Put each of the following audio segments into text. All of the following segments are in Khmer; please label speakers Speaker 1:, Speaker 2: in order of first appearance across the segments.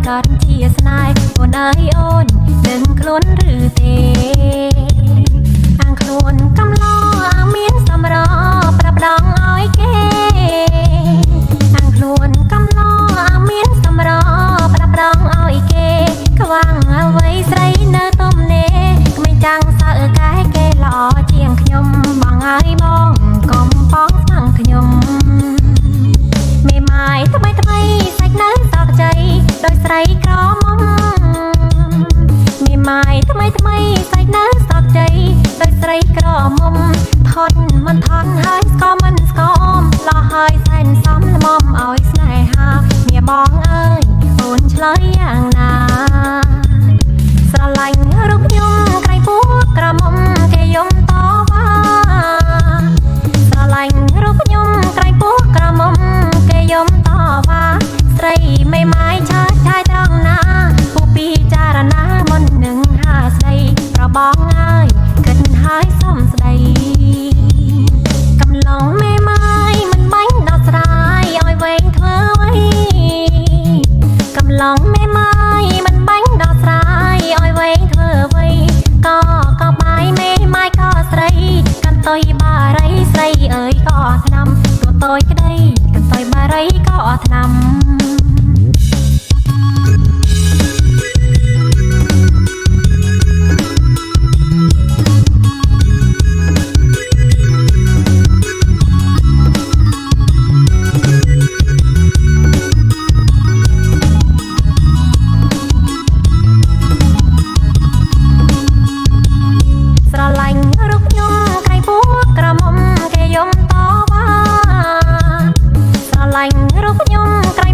Speaker 1: กันที่สนายโอนายโอนเดินคล้นหรือเตอ่างคล้นกำล้ออ่างเมียนสำรอปรับดองอ้อยเกอ่างคล้นกำล้ออ่างเมียนสำรอปรับดองอ้อยเกกวางเอาไว้ใส่เนื้อต้มเนไม่จังสะกายเกหล่อเจียงขยมบางไอ้บ้องกอมป้องสั่งขยมไม่หมายทำไมใส่นั้นสอกใจโดยใส่กรอมไม่หมายทำไมใส่นั้นสอกใจโดยใส่กรอมทอนมันทอนให้สกอมันสกอมรอให้แสนซ้ำละมอมเอาอีกสายหาเมียบองเอ้ยโอนเฉลยอย่างนาสลายรูปยมไกลปุ๊กกระมมแกยมต่อว่าสลายรูปยมไกลปุ๊กกระมมแกยมต่อว่าใส่ไม่ไม้ชาชายตรองนาผู้ปีจารณามนหนึ่งห้าใส่ประบองง่ายเกิดหายซ่อมใส่กำลังไม่ไม้มันบังดอกสายอ้อยเวงเธอไว้กำลังไม่ไม้มันบังดอกสายอ้อยเวงเธอไว้ก็ใบไม่ไม้ก็ใส่กันตอยบาไรใส่เอ่ยก็ทนำตัวตอยก็ได้กันตอยบาไรก็ทนำรูปยมไกล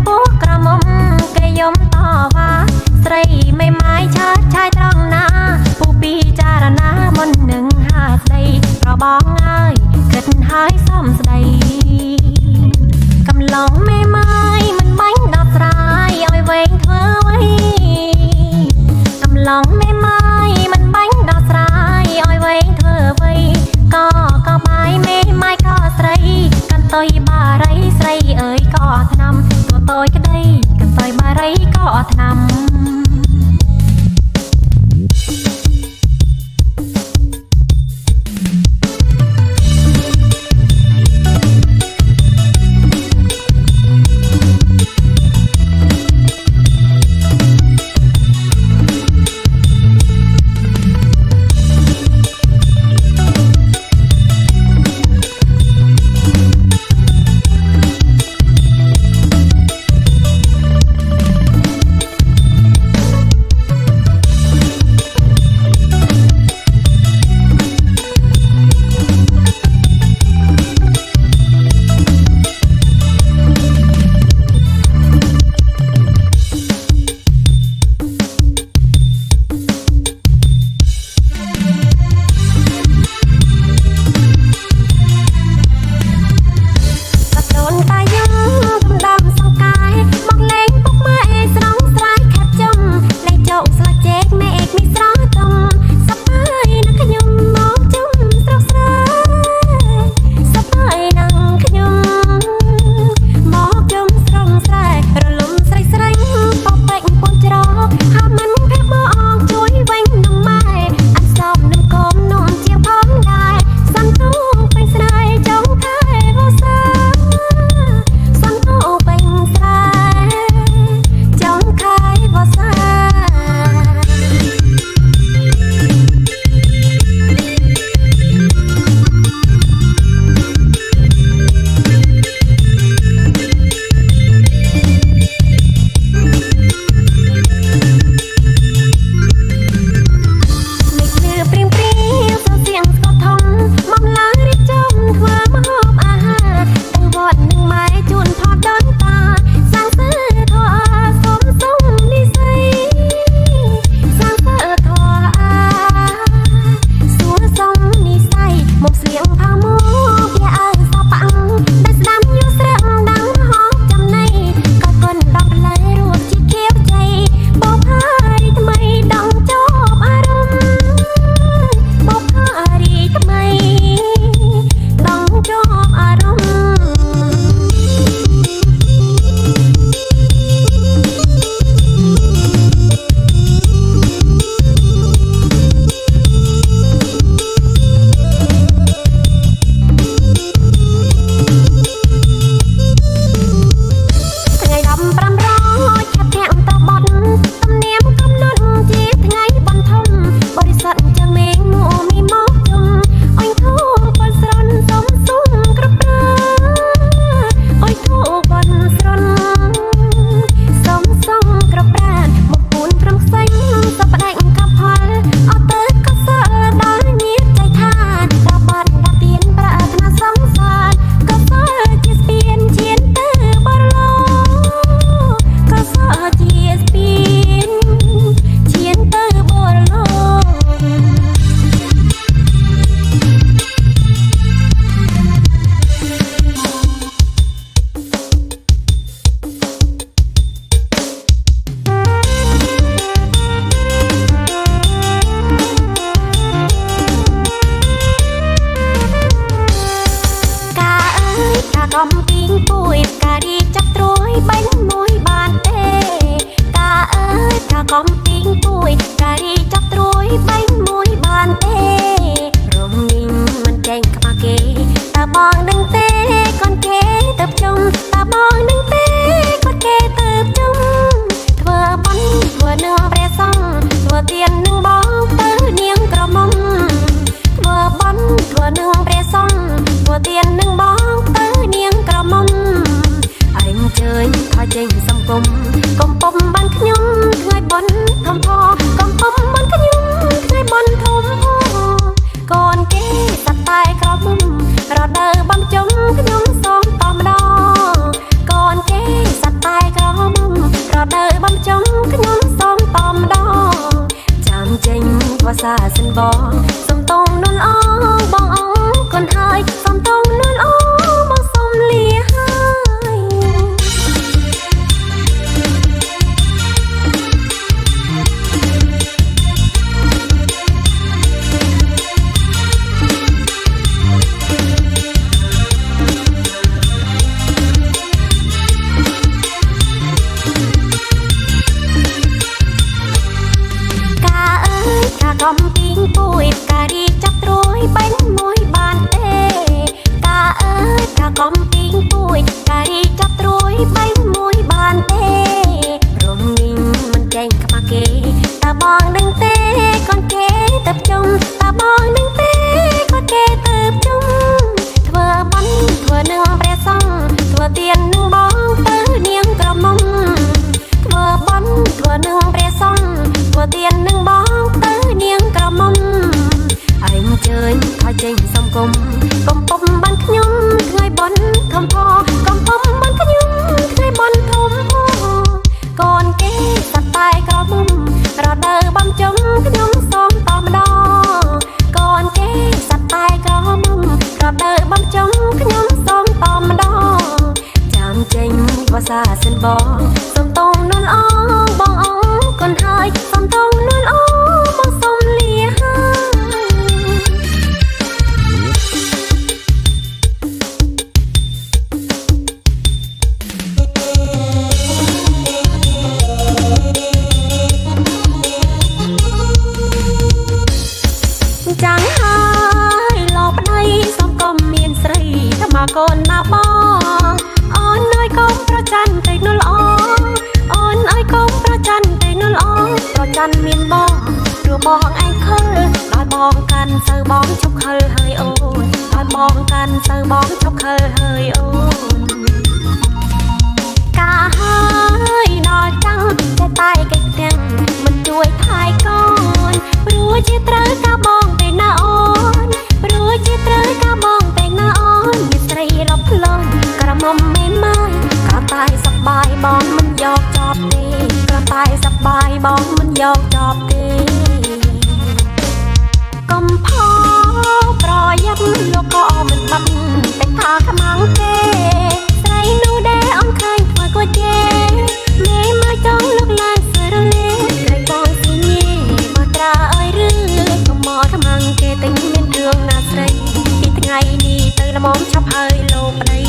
Speaker 1: ចំខ្ញុំសូមតំដងចាំចេញភាសាសិនបងសំតងនួនអងបងអងកូនហើយសំតងនួនអងបងសុំលាហើយកំពីងពួយការីចាប់ត្រួយបាញ់មួយបានទេកាអើយថាកំពីងពួយការីចាប់ត្រួយបាញ់មួយបានទេរំញញមិនចេញខ្មាស់គេតើបងនឹងទេកូនគេទៅជុំតើបងនឹងទេកូនគេទៅជុំធ្វើបន់ធ្វើនឹងព្រះសង្ឃធ្វើទាននឹងបងទៅនាងក្រមុំធ្វើបន់ធ្វើនឹងព្រះសង្ឃធ្វើទាននឹងបងទៅនាងក្រមុំអើយជើញថយចេញសំគុំកំពុំបានខ្ញុំថ្ងៃបន់ធំផកំពុំបានខ្ញុំថ្ងៃបន់ធំផកូនគេសតែក្រមុំរដើបំជុំខ្ញុំសូមតម្ដងកូនគេសតែក្រមុំរដើបំជុំខ្ញុំសូមតម្ដងចាំចេញភាសាសិនបងសំតងនួនអងបងអងកូនហើយសំតងនួនអងបងសុំលាចាំងហើយលោកប្តីសុំកុំមានស្រីថាមកកូនណាបងអូនអើយកុំប្រច័ណ្ឌទៅនោះល្អអូនអើយកុំប្រច័ណ្ឌទៅនោះល្អប្រច័ណ្ឌមានបងព្រោះបងឯងខិលដល់បងកាន់ទៅបងឈប់ខិលហើយអូនដល់បងកាន់ទៅបងឈប់ខិលហើយអូនកាហើយដល់ចាំងតែតែកិច្ចទាំងមិនជួយថែកូនព្រោះជាត្រូវការបងទៅណាអូនព្រោះជាត្រូវការបងទៅណាអូនមានស្រីរកផ្លូវក្រមុំមេម៉ាយក៏តែសប្បាយបងមិនយកចប់ទេក៏តែសប្បាយបងមិនយកចប់ទេកុំផោប្រយ័ត្នលោកក៏មិនបាត់តែថាខ្មាំងទេស្រីនោះដែរអង្ខេងធ្វើក៏ជេមេមកចង់លោកឡើងសើរលេក្រៃបងស៊ីញីមកត្រាអើយរឿកុំមកខ្មាំងគេតែមានរឿងណាស្រីពីថ្ងៃនេះទៅល្មមឆាប់ហើយលោកប្តី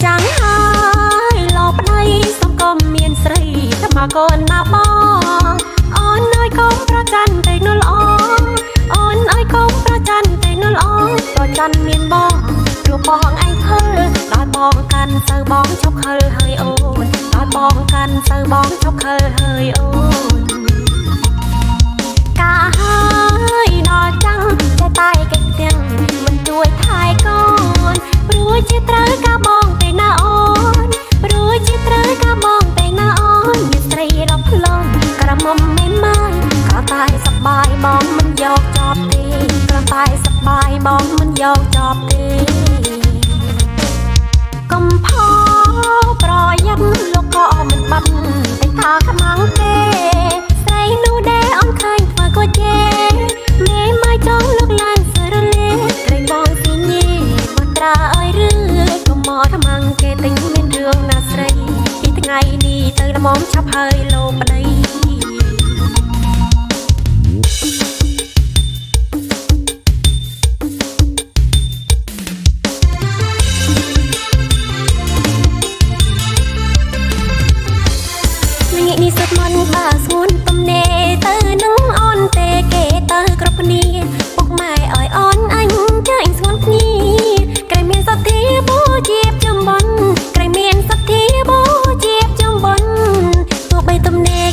Speaker 1: ចាំងហើយលោកប្តីសុំកុំមានស្រីថាមកកូនណាបងអូនអើយកុំប្រច័ណ្ឌទៅនោះល្អអូនអើយកុំប្រច័ណ្ឌទៅនោះល្អប្រច័ណ្ឌមានបងព្រោះបងឯងខិលដល់បងកាន់ទៅបងឈប់ខិលហើយអូនដល់បងកាន់ទៅបងឈប់ខិលហើយអូនកាហើយដល់ចាំងតែតែកិច្ចទាំងមិនជួយថែកូនព្រោះជាត្រូវការបងទៅណាអូនព្រោះជាត្រូវការបងទៅណាអូនមានស្រីរកផ្លូវក្រមុំមេម៉ាយក៏តែសប្បាយបងមិនយកចប់ទេក៏តែសប្បាយបងមិនយកចប់ទេកុំផោប្រយ័ត្នលោកក៏មិនបាត់តែថាខ្មាំងទេស្រីនោះដែរអង្ខេងធ្វើក៏ជេមេមកចង់លោកឡើងសើរលេក្រៃបងស៊ីញីមកត្រាអើយរឿកុំមកខ្មាំងគេតែមានរឿងណាស្រីពីថ្ងៃនេះទៅល្មមឆាប់ហើយលោកប្តីនេះសុទ្ធមិនបាស្ងួនទំនេរទៅនឹងអូនទេគេទៅគ្រប់គ្នាពុកម៉ែអើយអូនអញចាញ់ស្ងួនគ្នាក្រែមានសទ្ធាបូជាចំបន់ក្រែមានសទ្ធាបូជាចំបន់ទោះបីទំនេរ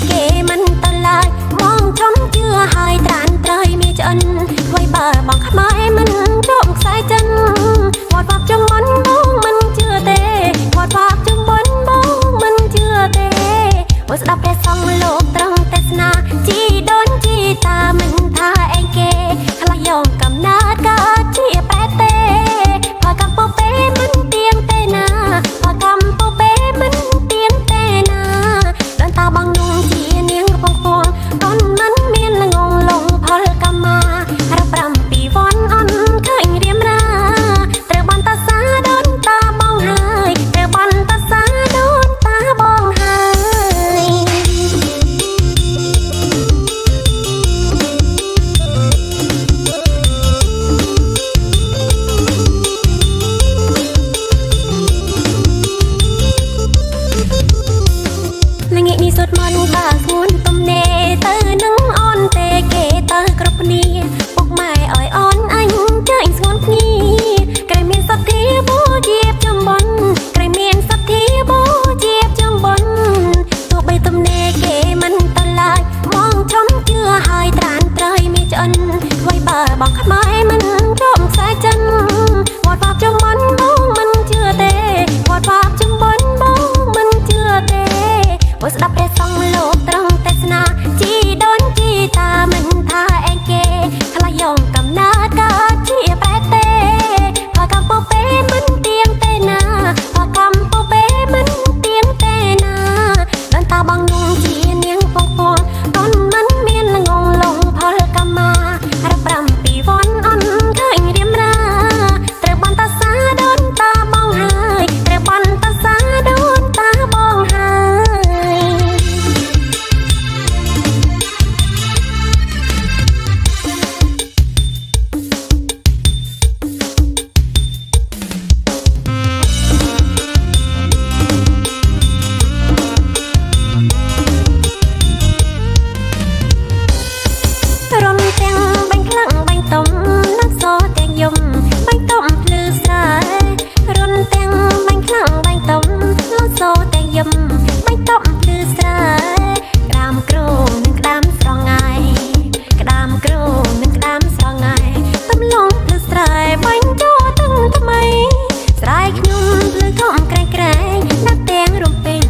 Speaker 1: លើធំក្រែងក្រែងដាក់ទាំងរំពេញ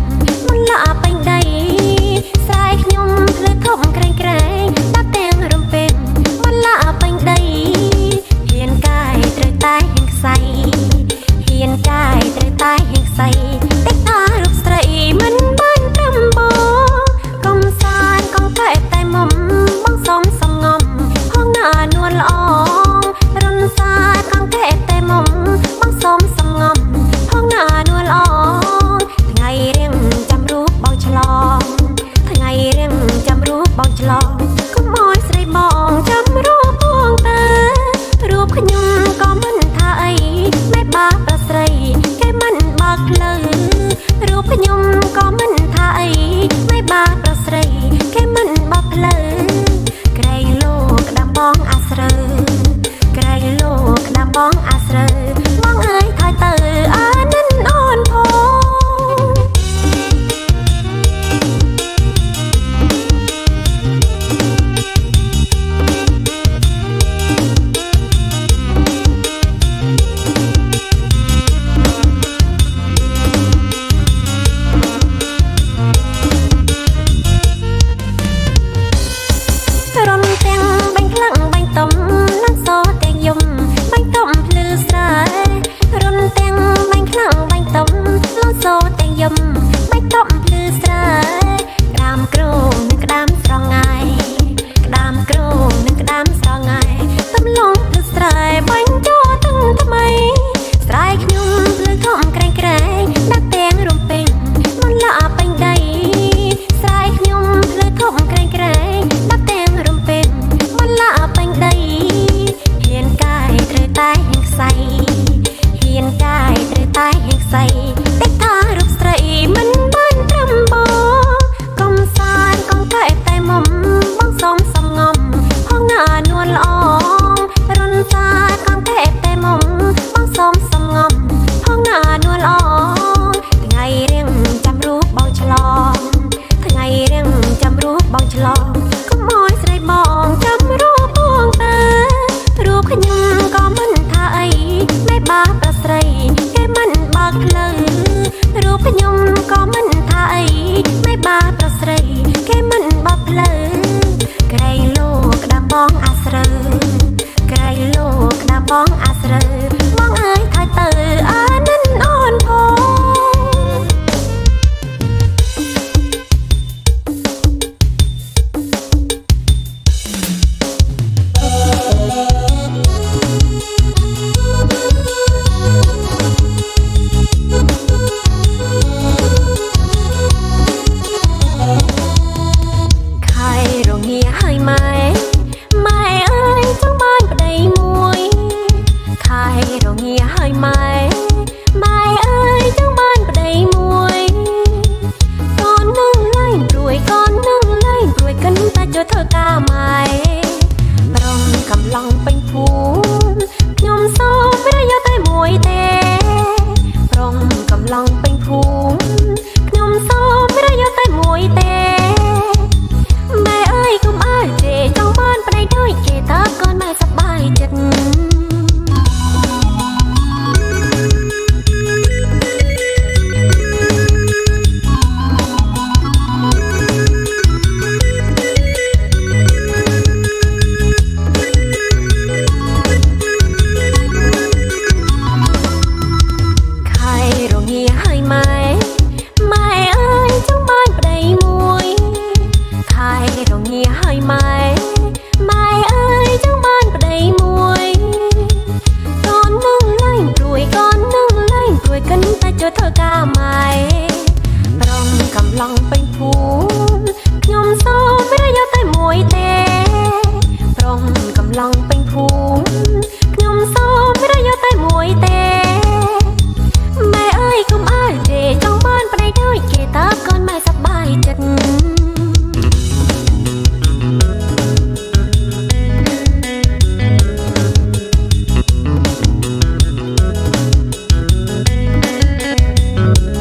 Speaker 1: មិនលាពេញដីស្រែខ្ញុំលើធំក្រែងក្រែងដាក់ទាំងរំពេញមិនលាពេញដីហ៊ានកាយត្រូវតែហ៊ានខ្សៃហ៊ានកាយត្រូវតែហ៊ានខ្សៃតែតារូបស្រីមិនបានត្រឹមបងកុំសានកុំកែតែមុំបងសុំសំងំហងណានួនល្អរុនសាកុំកែតែមុំបងសុំសំងំហងណានួនល្អថ្ងៃរៀងចាំរូបបងឆ្លងថ្ងៃរៀងចាំរូបបងឆ្លងកុំអោយស្រីបងចាំរូបបងតើរូបខ្ញុំក៏មិនថាអីមេបាប្រស្រីគេមិនបើកផ្លូវរូបខ្ញុំក៏មិនថាអីមេបាប្រស្រីគេមិនបើកផ្លូវក្រែងលោកក្តាំបងអាស្រូវក្រែងលោកក្តាំបងអាស្រូវបងអើយថយទៅអានិនអូនផងរំទាំងបាញ់ខ្លាំងបាញ់តំឡាំសទាំងយំបាញ់តំភ្លឺស្រែរំទាំងបាញ់ខ្លាំងបាញ់តំឡាំសទាំងយំបាញ់តំភ្លឺស្រែក្តាមក្រងនិងក្តាមស្រងាយក្តាមក្រងនិងក្តាមស្រងាយតំឡងភ្លឺស្រែបាញ់ចូលទាំងថ្មីស្រែខ្ញុំភ្លឺធំក្រែងក្រែងដាក់ទាំងរំពេញមិនលាពេញដីស្រែខ្ញុំភ្លឺធំក្រែងក្រែងដាក់ទាំងរំពេញមិនលាពេញដីហ៊ានកាយត្រូវតែហ៊ានខ្សៃហ៊ានកាយត្រូវតែហ៊ានខ្សៃតែតារូបស្រីមិនបានត្រឹមបងកុំសានកុំកែតែមុំបងសុំសំងំហងណានួនល្អរុនសាកុំកែតែមុំបងសុំសំងំហងណានួនល្អថ្ងៃរៀងចាំរូបបងឆ្លងថ្ងៃរៀងចាំរូបបងឆ្លងកុំអោយស្រីបងចាំរូបបងតើរូបខ្ញុំក៏មិនថាអីមេបាប្រស្រីគេមិនបើកផ្លូវរូបខ្ញុំក៏មិនថាអីមេបាប្រស្រីគេមិនបើកផ្លូវក្រែងលោកក្តាំបងអាស្រូវក្រែងលោកក្តាំបងអាស្រូវបងអើយថយទៅអានិនអូនផង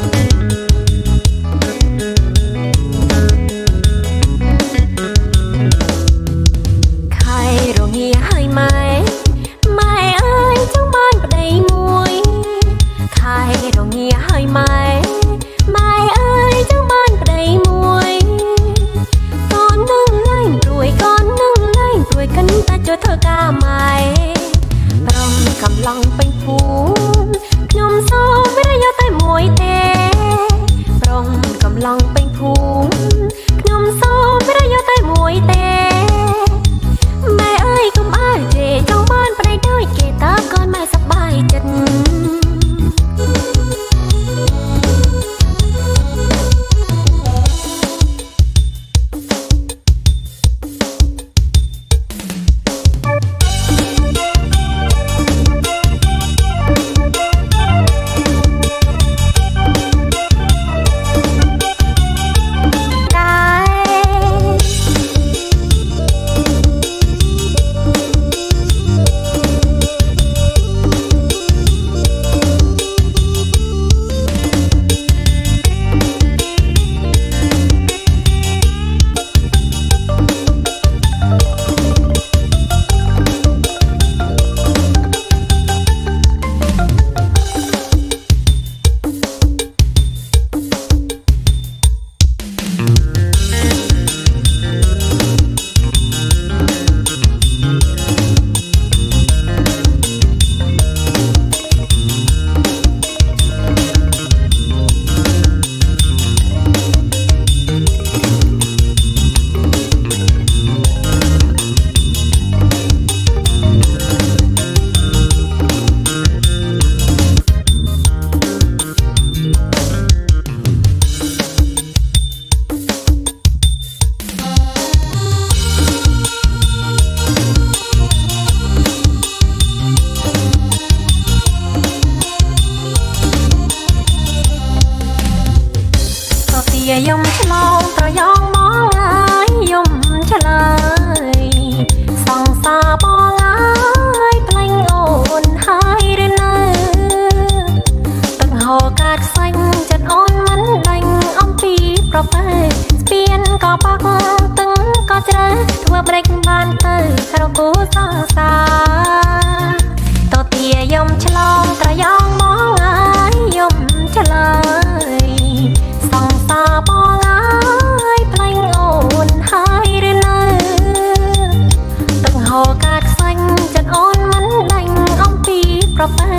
Speaker 2: Thank
Speaker 1: រងាហើយម៉ែអើយចង់បានប្តីមួយកូននឹងលែងព្រួយកូននឹងលែងព្រួយកិនតែជួយធ្វើការម៉ែប្រំកំឡុងពេញភូមិខ្ញុំសូមវិរយោតែមួយទេប្រំកំឡុងពេញភូមិខ្ញុំសូមវិរយោតែមួយទេម៉ែអើយកុំអើទេចង់បានប្តីដូចគេតើកូនម៉ែសប្បាយចិត្តយំឆ្លងត្រយងមកហើយយំឆ្លើយសង្សារបងហើយផ្លេញអូនហើយឬនៅទឹកហូរកាត់ខ្សាច់ចិត្តអូនមិនដាច់អំពីប្រពើស្ពានក៏បាក់ទឹកក៏ជ្រៅធ្វើbreakបានទៅក្រគូសង្សារតទាយំឆ្លងត្រយងមកហើយយំឆ្លើយសង្សារបងហើយផ្លេញអូនហើយឬនៅទឹកហូរកាត់ខ្សាច់ចិត្តអូនមិនដាច់អំពីប្រពើ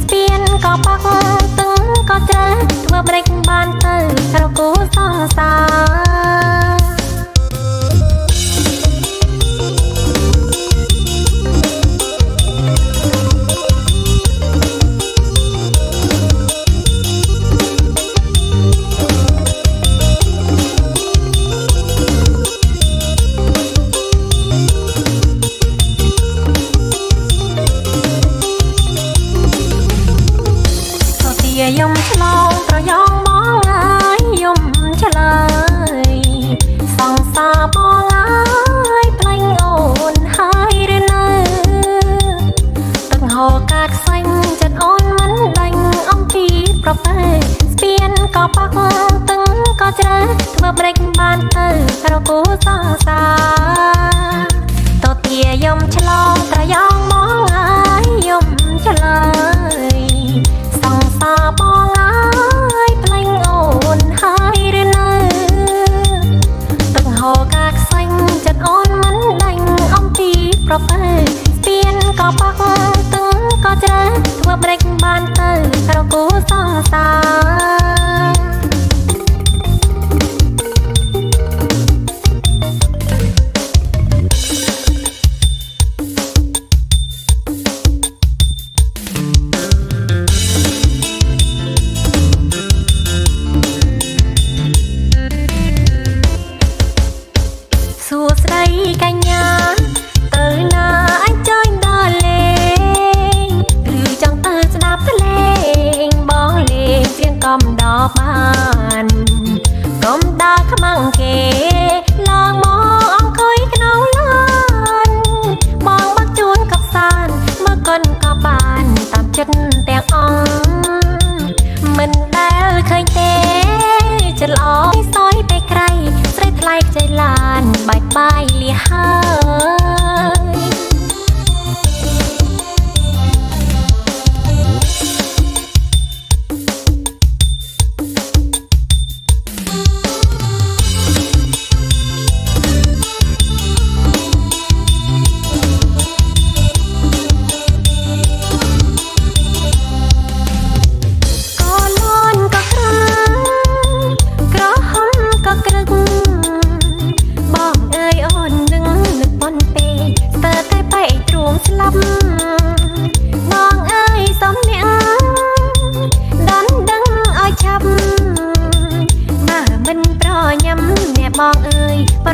Speaker 1: ស្ពានក៏បាក់ទឹកក៏ជ្រៅធ្វើbreakបានទៅក្រគូសង្សារយំឆ្លងត្រយងមកហើយយំឆ្លើយសង្សារបងហើយផ្លេញអូនហើយឬនៅទឹកហូរកាត់ខ្សាច់ចិត្តអូនមិនដាច់អំពីប្រពើស្ពានក៏បាក់ទឹកក៏ជ្រៅធ្វើbreakបានទៅក្រគូសង្សារតទាយំឆ្លងត្រយងមកហើយយំឆ្លើយសង្សារបងហើយផ្លេញអូនហើយឬនៅទឹកហូរកាត់ខ្សាច់ចិត្តអូនមិនដាច់អំពីប្រពើស្ពានក៏បាក់ទឹកក៏ជ្រៅធ្វើbreakបានទៅក្រគូសង្សារសួស្ដីកញ្ញាទៅណាអញចាញ់ដល់លេងឬចង់ទៅស្ដាប់ភ្លេងបងលេងជាងកំដរបានកុំដើរខ្មាំងគេឡើងមកអង្គុយក្នុងឡានបងបាក់ជួនកប់សានមើលកូនក៏បានតាមចិត្តទាំងអង្គមិនដែលឃើញទេចិត្តល្អសយតែក្រៃស្រីថ្លៃใจឡានបាយបាយលីហើយ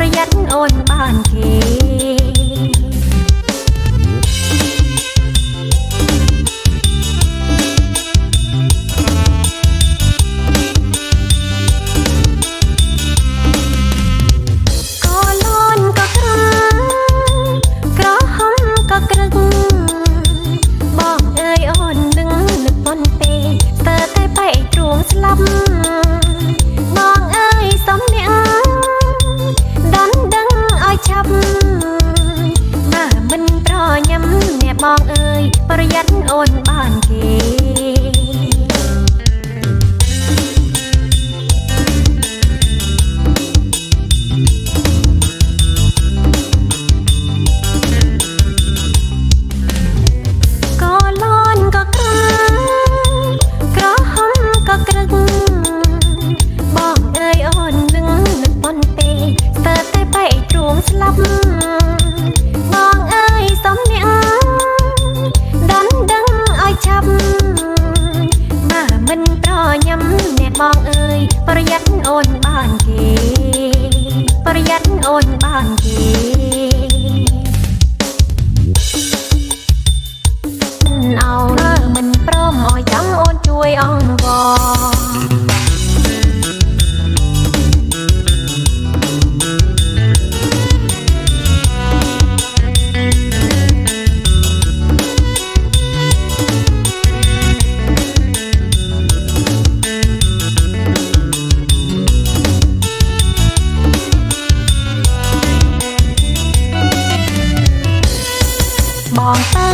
Speaker 1: ប្រយ័ត្នអូនបានគេស្លាប់បងអើយសំនៀងដណ្ដឹងឲ្យឆាប់បើមិនប្រញាំអ្នកបងអើយប្រយ័ត្នអូនបានគេស្លាប់បងអើយសំនៀងដណ្ដឹងឲ្យឆាប់បើមិនប្រញាំអ្នកបងអើយប្រយ័ត្នអូនបានគេប្រយ័ត្នអូនបានគេអោមិនព្រមឲ្យចាំអូនជួយអង្វរបងទៅ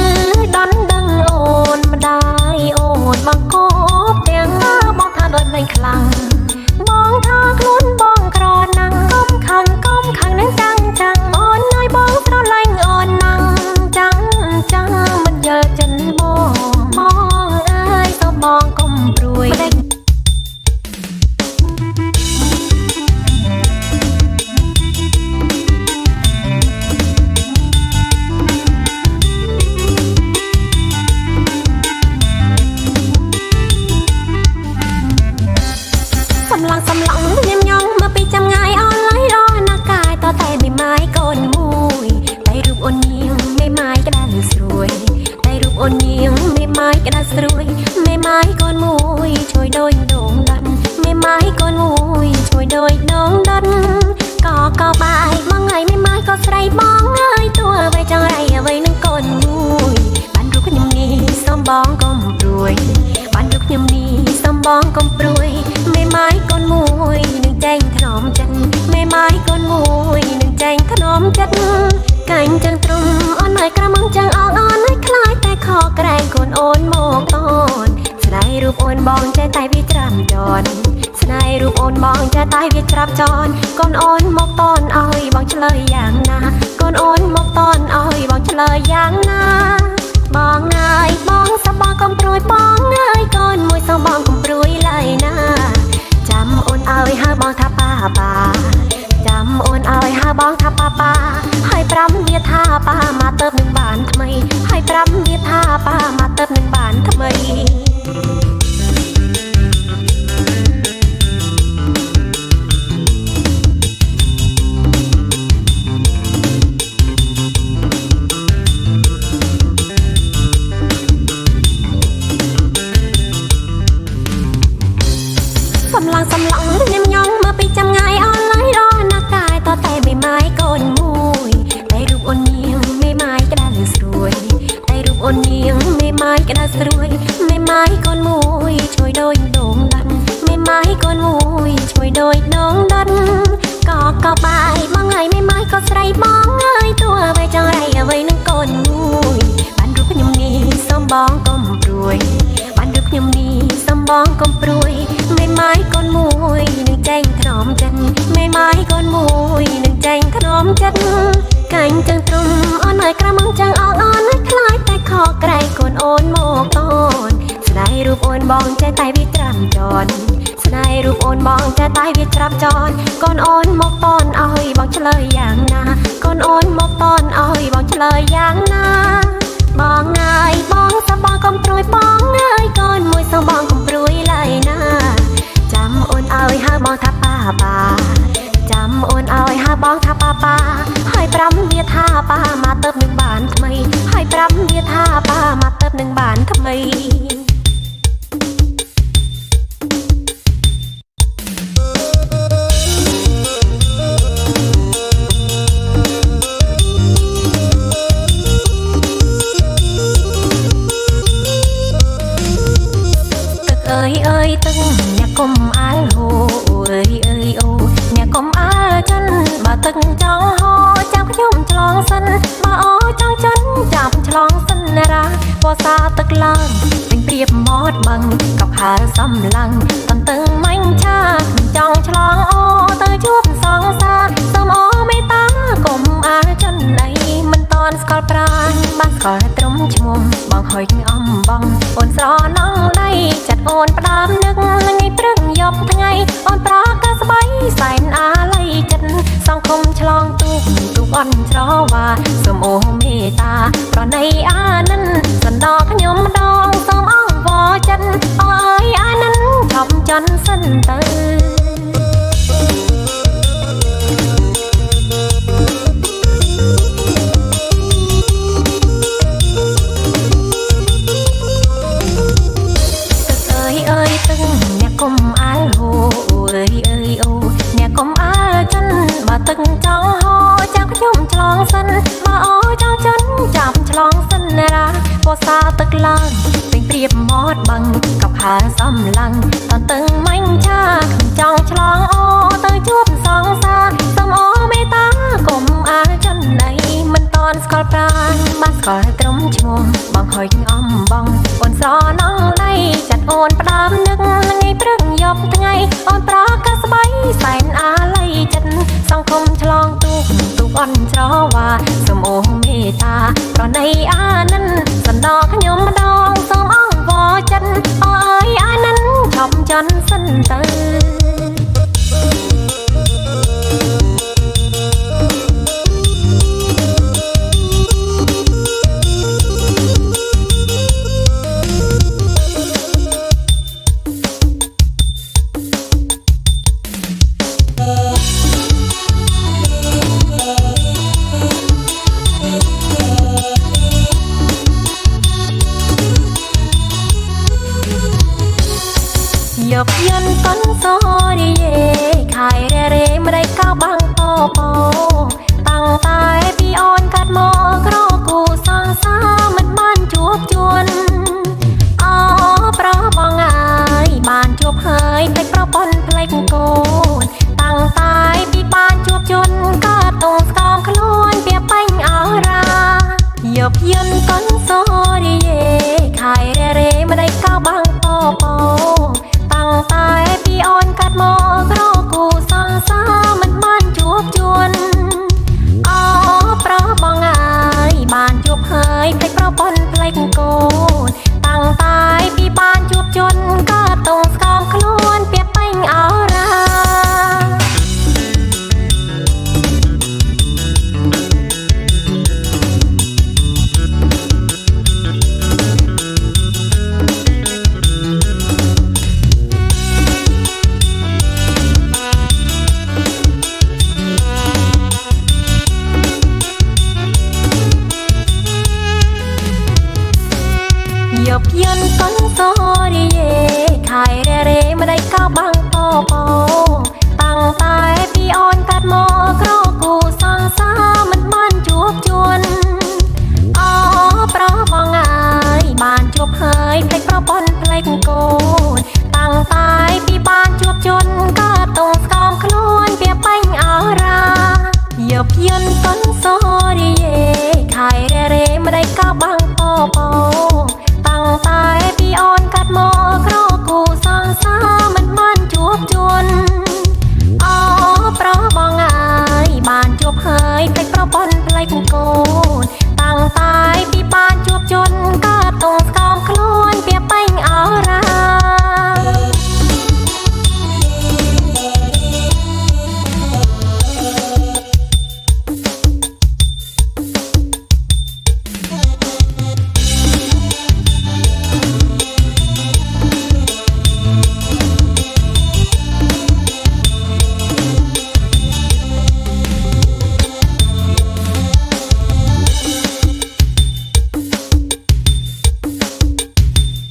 Speaker 1: ដណ្ដឹងអូនម្ដាយអូនមកគប់ទាំងបងថាដូចមិនខ្លាំងបងថាខ្លួនបងក្រណាំងកុំខឹងនឹងចាំងអូនឲ្យបងស្រឡាញ់អូនណាំងចាំងមិនយល់ចិនបងអើយសូមបងកុំព្រួយសំឡងញញងមកពីចាំងាយអនឡាញរណាកាយតតែមិនម៉ាយកូនមួយតែរូបអូនញៀងមិនម៉ាយក្តៅស្រួយតែរូបអូនញៀងមិនម៉ាយក្តៅស្រួយមិនម៉ាយកូនមួយជួយដូចដងដាន់មិនម៉ាយកូនមួយជួយដូចដងដាន់ក៏បាយមកថ្ងៃមិនម៉ាយក៏ស្រីបងអើយតួអ្វីចង់រៃអ្វីនឹងកូនមួយបានរូបខ្ញុំនេះសូមបងកុំព្រួយបានរូបខ្ញុំនេះសូមបងកុំព្រួយមេម៉ាយកូនមួយនឹងចែងថ្នមចិត្តមេម៉ាយកូនមួយនឹងចែងថ្នមចិត្តកាញ់ចឹងទ្រង់អូនហើយក្រមុំចឹងអងអូនហើយខ្លាចតែខកក្រែងកូនអូនមកតនស្នេហ៍រូបអូនបងចេះតែវាច្រាំចនស្នេហ៍រូបអូនបងចេះតែវាច្រាំចនកូនអូនមកតនឲ្យបងឆ្លើយយ៉ាងណាកូនអូនមកតនឲ្យបងឆ្លើយយ៉ាងណាបងអើយបងសបងកុំព្រួយបងអើយកូនមួយសបងកុំព្រួយឡើយណាចាំអូនឲ្យហៅបងថាប៉ាចាំអូនឲ្យហៅបងថាប៉ាហើយប្រាំវាថាប៉ាមកទៅនឹងបានថ្មីហើយប្រាំវាថាប៉ាមកទៅនឹងបានថ្មីសំឡងញញងមកពីចាំងាយអនឡាញរណាកាយតតែមិនម៉ាយកូនមួយតែរូបអូនញៀងមិនម៉ាយក្តៅស្រួយតែរូបអូនញៀងមិនម៉ាយក្តៅស្រួយមិនម៉ាយកូនមួយជួយដូចដងដាន់មិនម៉ាយកូនមួយជួយដូចដងដាន់ក៏បាយមកថ្ងៃមិនម៉ាយក៏ស្រីបងអើយតួអ្វីចង់រៃអ្វីនឹងកូនមួយបានរូបខ្ញុំនេះសូមបងកុំព្រួយបានរូបខ្ញុំនេះសូមបងកុំព្រួយមិនម៉ាយកូនមួយនឹងចែងថ្នមចិត្តមិនម៉ាយកូនមួយនឹងចែងថ្នមចិត្តកាញ់ចឹងទ្រង់អូនហើយក្រមុំចឹងអងអូនហើយខ្លាចតែខកក្រែងកូនអូនមកតនស្នេហ៍រូបអូនបងចេះតែវាច្រាំចនស្នេហ៍រូបអូនបងចេះតែវាច្រាំចនកូនអូនមកតនឲ្យបងឆ្លើយយ៉ាងណាកូនអូនមកតនឲ្យបងឆ្លើយយ៉ាងណាបងអើយបងសបងកុំព្រួយបងអើយកូនមួយសបងកុំព្រួយឡើយណាចាំអូនឲ្យហៅបងថាប៉ាចាំ ำโอนเอาหาบ้องท่าป้าให้ปรำเบียท่าป้ามาเติมหนึ่งบานทำไมให้ปรำเบียท่าป้ามาเติมหนึ่งบานทำไมơi tưng nhà cùng ai hồ ơi ô nhà cùng ai chân bà tưng trong ho chẳng có nhung chlong sân bà ó trong chân chạm chlong sân ra vô xa tức lang tình tiệp mót bằng cọc hà xâm lăng tần tưng manh cha trong chlong ô tới chuốc song xa sớm ó mấy tá cùng ai chân này mình toàn skol pran ban skol trống chum bằng hồi âm bằng ôn gió nắng đây chặt ôn đám nước ngày prưng dọc ngày ôn pra cá sấyใส่อะไรจันสังคมฉลองทุกวันเช้าว่าสมโอเมตาเพราะในอานั้นสันดอกขยมดองสมอ้องวอจันเอ้ยอานั้นชอบจันสันเตอcùng ai hồ ơi ô nhà cùng ai chân bà từng trong ho chẳng có nhung chlong sân bà ó trong chân chạm chlong sân ra vô xa tức lang tình tiệp mót bằng cọc hà xâm lăng toàn từng manh cha trong chlong ô tới chuốc song xa xâm ó mấy tá cùng ai chân này mình toàn skol pran ban skol trống chum bằng hồi âm bằng ôn gió nắng đây chặt ôn đám nước ngày prưngยอบថ្ងៃអូនប្រកាសស្បៃសែនអាល័យចិត្តសង្គមឆ្លងទុកអន់ច្រវាសូមអូមេត្តាប្រណីអានិនសណ្ដោខ្ញុំម្ដងសូមអង្វរចិត្តអើយអានិនឈប់ចន់សិនទៅยบยันต้นโซดีเย่ขายเร่ไม่ได้ก้าวบังโปโปตั้งตายปีอ่อนกัดหมอกรอกูสร้างสามันบ้านจวบจวนอ๋อเพราะบองอายบ้านจวบหายไปเพราะปนเพลงโก